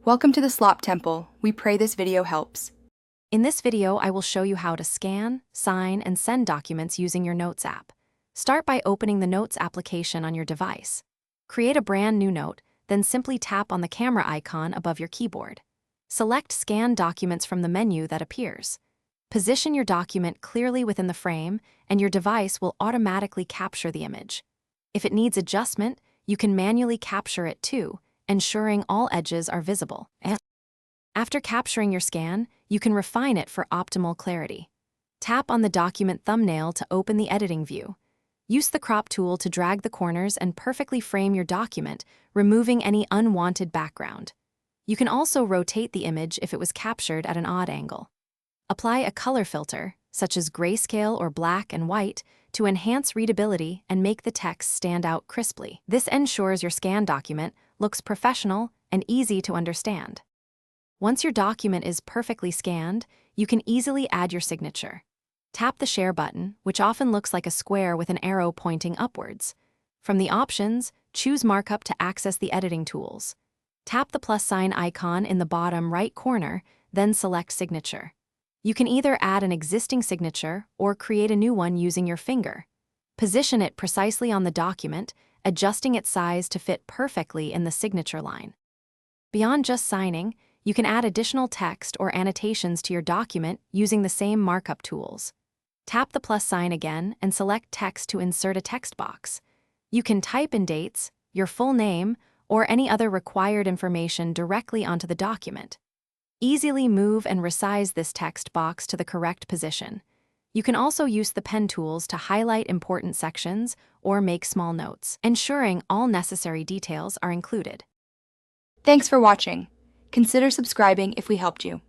Welcome to the Slop Temple. We pray this video helps. In this video, I will show you how to scan, sign, and send documents using your Notes app. Start by opening the Notes application on your device. Create a brand new note, then simply tap on the camera icon above your keyboard. Select Scan Documents from the menu that appears. Position your document clearly within the frame, and your device will automatically capture the image. If it needs adjustment, you can manually capture it too, ensuring all edges are visible. After capturing your scan, you can refine it for optimal clarity. Tap on the document thumbnail to open the editing view. Use the crop tool to drag the corners and perfectly frame your document, removing any unwanted background. You can also rotate the image if it was captured at an odd angle. Apply a color filter, such as grayscale or black and white, to enhance readability and make the text stand out crisply. This ensures your scanned document looks professional and easy to understand. Once your document is perfectly scanned, you can easily add your signature. Tap the Share button, which often looks like a square with an arrow pointing upwards. From the options, choose Markup to access the editing tools. Tap the plus sign icon in the bottom right corner, then select Signature. You can either add an existing signature or create a new one using your finger. Position it precisely on the document, adjusting its size to fit perfectly in the signature line. Beyond just signing, you can add additional text or annotations to your document using the same markup tools. Tap the plus sign again and select Text to insert a text box. You can type in dates, your full name, or any other required information directly onto the document. Easily move and resize this text box to the correct position. You can also use the pen tools to highlight important sections or make small notes, ensuring all necessary details are included. Thanks for watching. Consider subscribing if we helped you.